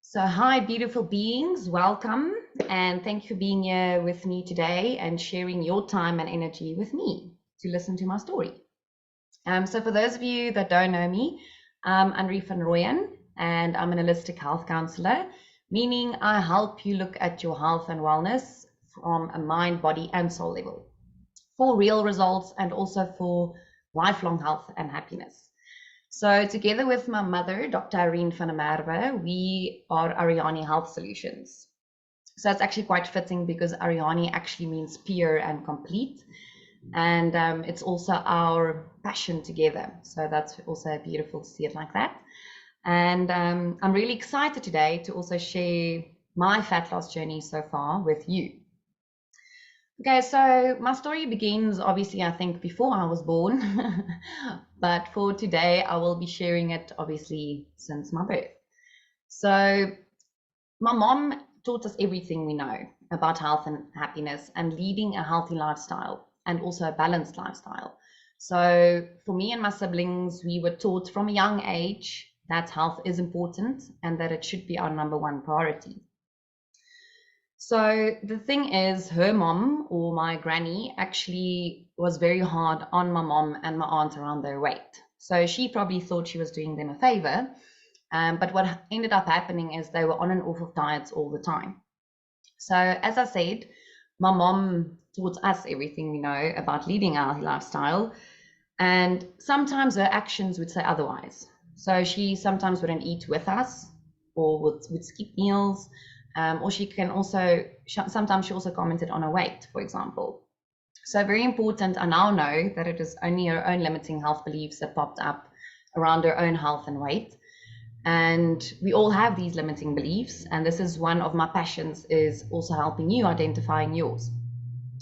So, hi, beautiful beings, welcome, and thank you for being here with me today and sharing your time and energy with me to listen to my story. So, for those of you that don't know me, I'm Anri van Rooyen, and I'm an holistic health counselor, meaning I help you look at your health and wellness from a mind, body, and soul level for real results and also for lifelong health and happiness. So together with my mother, Dr. Irene van der Merwe, we are Ariani Health Solutions. So it's actually quite fitting because Ariani actually means pure and complete. And it's also our passion together. So that's also beautiful to see it like that. And I'm really excited today to also share my fat loss journey so far with you. Okay, so my story begins obviously, I think, before I was born, but for today, I will be sharing it obviously since my birth. So, my mom taught us everything we know about health and happiness and leading a healthy lifestyle and also a balanced lifestyle. So, for me and my siblings, we were taught from a young age that health is important and that it should be our number one priority. So the thing is, her mom or my granny actually was very hard on my mom and my aunt around their weight. So she probably thought she was doing them a favor. But what ended up happening is they were on and off of diets all the time. So as I said, my mom taught us everything we know about leading a healthy lifestyle. And sometimes her actions would say otherwise. So she sometimes wouldn't eat with us or would skip meals. Or she can also, sometimes she also commented on her weight, for example. So very important, I now know that it is only her own limiting health beliefs that popped up around her own health and weight. And we all have these limiting beliefs. And this is one of my passions, is also helping you identifying yours.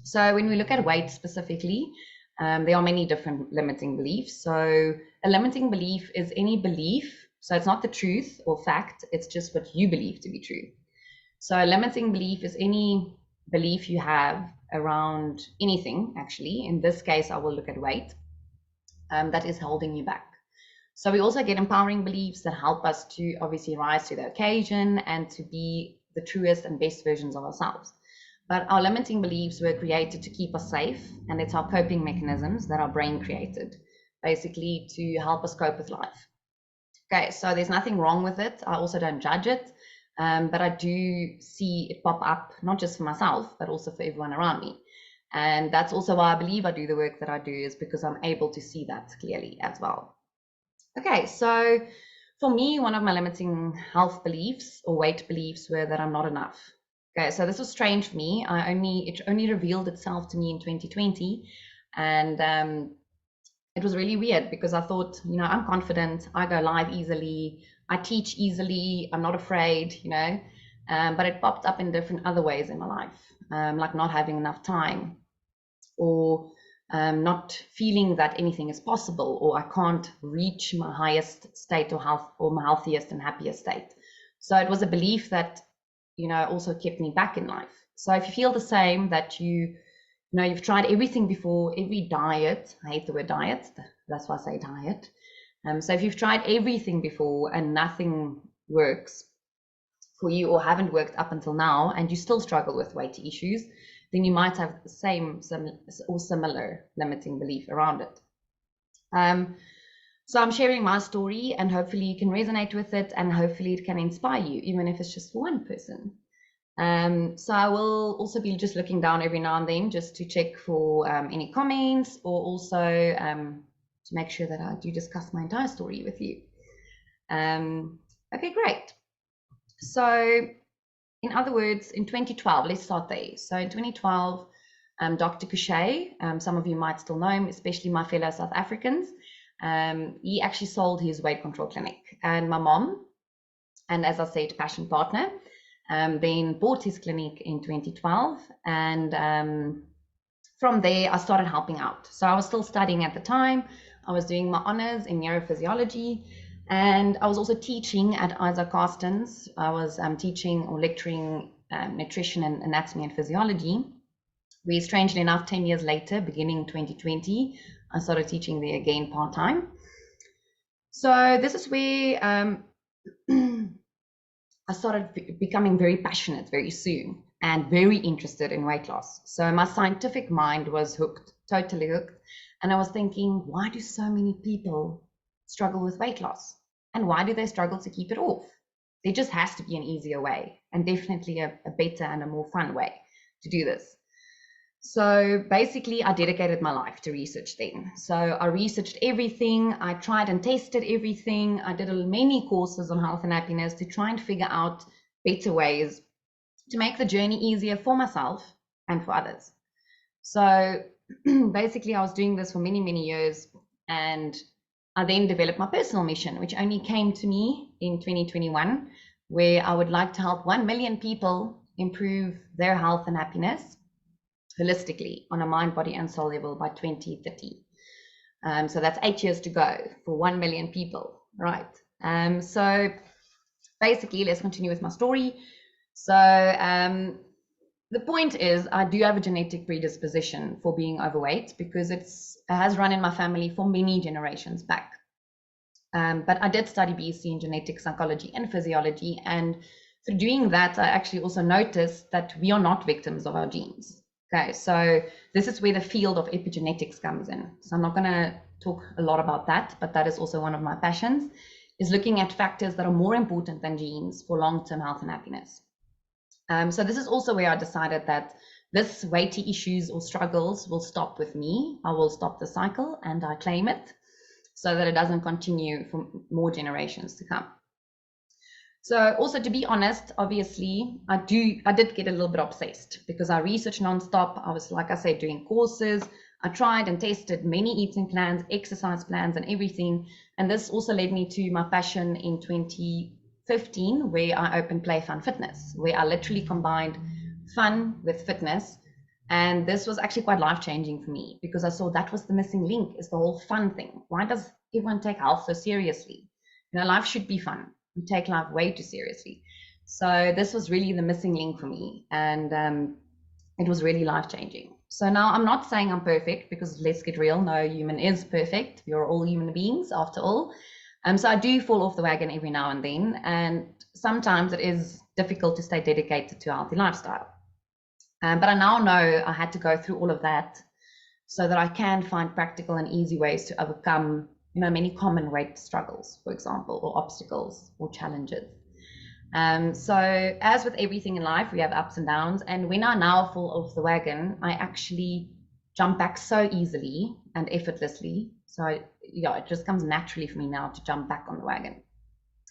So when we look at weight specifically, there are many different limiting beliefs. So a limiting belief is any belief. So it's not the truth or fact, it's just what you believe to be true. So a limiting belief is any belief you have around anything, actually. In this case, I will look at weight, that is holding you back. So we also get empowering beliefs that help us to obviously rise to the occasion and to be the truest and best versions of ourselves. But our limiting beliefs were created to keep us safe, and it's our coping mechanisms that our brain created, basically to help us cope with life. Okay, so there's nothing wrong with it. I also don't judge it. But I do see it pop up, not just for myself, but also for everyone around me. And that's also why I believe I do the work that I do, is because I'm able to see that clearly as well. Okay, so for me, one of my limiting health beliefs or weight beliefs were that I'm not enough. Okay, so this was strange for me. It only revealed itself to me in 2020. And it was really weird because I thought, I'm confident, I go live easily, I teach easily, I'm not afraid, but it popped up in different other ways in my life, like not having enough time, or not feeling that anything is possible, or I can't reach my highest state of health or my healthiest and happiest state. So it was a belief that, also kept me back in life. So if you feel the same, that you've tried everything before, every diet, I hate the word diet, that's why I say diet. So if you've tried everything before and nothing works for you or haven't worked up until now, and you still struggle with weight issues, then you might have the same or similar limiting belief around it. So I'm sharing my story, and hopefully you can resonate with it, and hopefully it can inspire you, even if it's just for one person. So I will also be just looking down every now and then just to check for any comments, or also to make sure that I do discuss my entire story with you. Okay, great. So in other words, in 2012, let's start there. So in 2012, Dr. Couchet, some of you might still know him, especially my fellow South Africans, he actually sold his weight control clinic. And my mom, and as I said, passion partner, then bought his clinic in 2012, and from there I started helping out. So I was still studying at the time. I was doing my honors in neurophysiology, and I was also teaching at Isaac Carstens. I was teaching or lecturing nutrition and anatomy and physiology, where strangely enough 10 years later, beginning 2020, I started teaching there again part-time. So this is where I started becoming very passionate very soon and very interested in weight loss. So my scientific mind was hooked, totally hooked. And I was thinking, why do so many people struggle with weight loss? And why do they struggle to keep it off? There just has to be an easier way, and definitely a better and a more fun way to do this. So basically, I dedicated my life to research then. So I researched everything. I tried and tested everything. I did many courses on health and happiness to try and figure out better ways to make the journey easier for myself and for others. So basically, I was doing this for many, many years. And I then developed my personal mission, which only came to me in 2021, where I would like to help 1 million people improve their health and happiness holistically on a mind, body, and soul level by 2030. So that's 8 years to go for 1 million people, right? So basically, let's continue with my story. So the point is, I do have a genetic predisposition for being overweight because it has run in my family for many generations back. But I did study BSc in genetic psychology and physiology, and through doing that, I actually also noticed that we are not victims of our genes. Okay, so this is where the field of epigenetics comes in. So I'm not going to talk a lot about that, but that is also one of my passions, is looking at factors that are more important than genes for long-term health and happiness. So this is also where I decided that this weighty issues or struggles will stop with me. I will stop the cycle, and I claim it so that it doesn't continue for more generations to come. So also, to be honest, obviously, I did get a little bit obsessed because I researched nonstop. I was, like I said, doing courses. I tried and tested many eating plans, exercise plans, and everything. And this also led me to my passion in 2015, where I opened Play Fun Fitness, where I literally combined fun with fitness. And this was actually quite life-changing for me because I saw that was the missing link, is the whole fun thing. Why does everyone take health so seriously? You know, life should be fun. We take life way too seriously. So this was really the missing link for me, and it was really life-changing. So now I'm not saying I'm perfect, because let's get real, no human is perfect. We are all human beings after all. So I do fall off the wagon every now and then, and sometimes it is difficult to stay dedicated to a healthy lifestyle. But I now know I had to go through all of that so that I can find practical and easy ways to overcome, you know, many common weight struggles, for example, or obstacles or challenges. So as with everything in life, we have ups and downs. And when I now fall off the wagon, I actually jump back so easily and effortlessly. So it just comes naturally for me now to jump back on the wagon.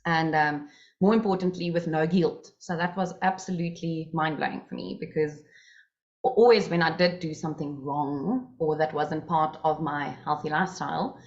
And more importantly, with no guilt. So that was absolutely mind-blowing for me, because always when I did do something wrong or that wasn't part of my healthy lifestyle,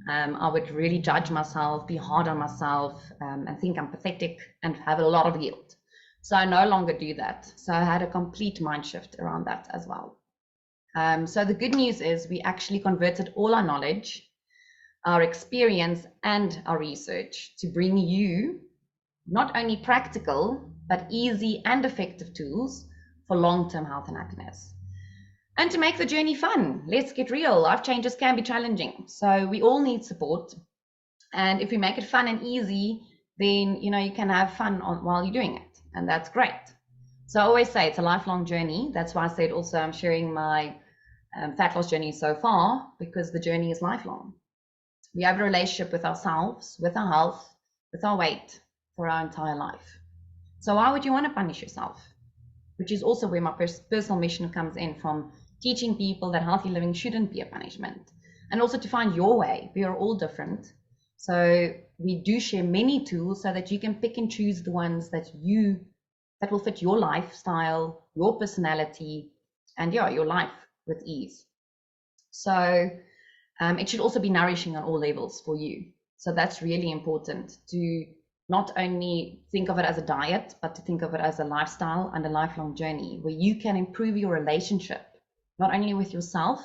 I would really judge myself, be hard on myself, and think I'm pathetic and have a lot of guilt. So I no longer do that. So I had a complete mind shift around that as well. So the good news is we actually converted all our knowledge, our experience, and our research to bring you not only practical, but easy and effective tools for long-term health and happiness. And to make the journey fun. Let's get real. Life changes can be challenging. So we all need support. And if we make it fun and easy, then, you know, you can have fun while you're doing it. And that's great. So I always say it's a lifelong journey. That's why I said also I'm sharing my fat loss journey so far, because the journey is lifelong. We have a relationship with ourselves, with our health, with our weight for our entire life. So why would you want to punish yourself? Which is also where my personal mission comes in, from teaching people that healthy living shouldn't be a punishment, and also to find your way. We are all different. So we do share many tools so that you can pick and choose the ones that will fit your lifestyle, your personality, and your life with ease. So it should also be nourishing on all levels for you. So that's really important, to not only think of it as a diet, but to think of it as a lifestyle and a lifelong journey where you can improve your relationship, not only with yourself,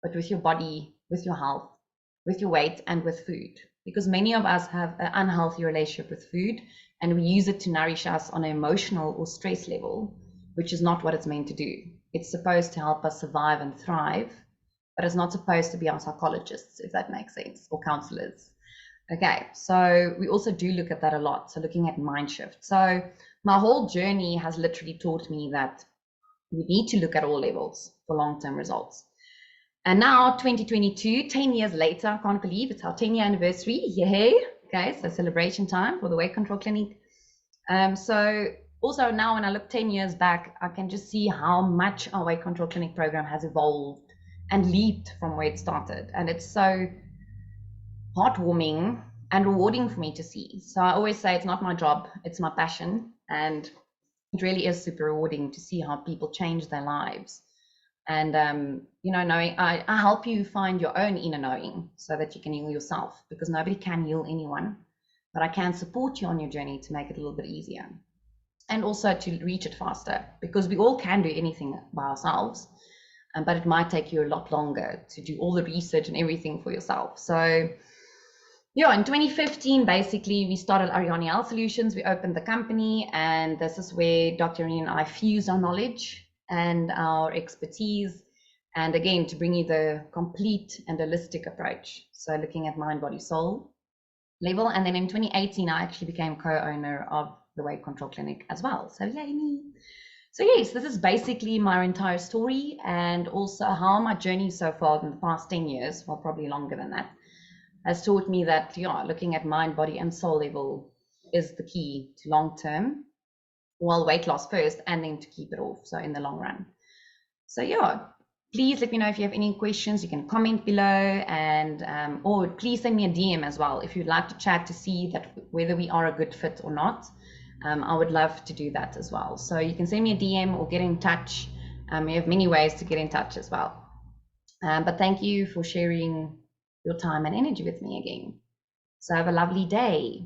but with your body, with your health, with your weight, and with food. Because many of us have an unhealthy relationship with food, and we use it to nourish us on an emotional or stress level, which is not what it's meant to do. It's supposed to help us survive and thrive, but it's not supposed to be our psychologists, if that makes sense, or counselors. Okay, so we also do look at that a lot. So looking at mind shift. So my whole journey has literally taught me that we need to look at all levels for long-term results. And now 2022, 10 years later, I can't believe it's our 10-year anniversary. Yay. Okay, so celebration time for the weight control clinic. So also now when I look 10 years back, I can just see how much our weight control clinic program has evolved and leaped from where it started. And it's so heartwarming and rewarding for me to see. So I always say it's not my job, it's my passion. And it really is super rewarding to see how people change their lives. And, knowing I help you find your own inner knowing so that you can heal yourself, because nobody can heal anyone, but I can support you on your journey to make it a little bit easier and also to reach it faster, because we all can do anything by ourselves, but it might take you a lot longer to do all the research and everything for yourself. So yeah, in 2015, basically, we started Ariane Health Solutions. We opened the company, and this is where Dr. Ariane and I fused our knowledge and our expertise, and again, to bring you the complete and holistic approach. So looking at mind, body, soul level. And then in 2018, I actually became co-owner of the Weight Control Clinic as well. So yay me. So yes, this is basically my entire story, and also how my journey so far in the past 10 years, well, probably longer than that, has taught me that, yeah, looking at mind, body, and soul level is the key to long term. Well, weight loss first, and then to keep it off. So in the long run. So yeah, please let me know if you have any questions. You can comment below, and or please send me a DM as well if you'd like to chat to see that whether we are a good fit or not. I would love to do that as well. So you can send me a DM or get in touch. We have many ways to get in touch as well. But thank you for sharing your time and energy with me again. So have a lovely day.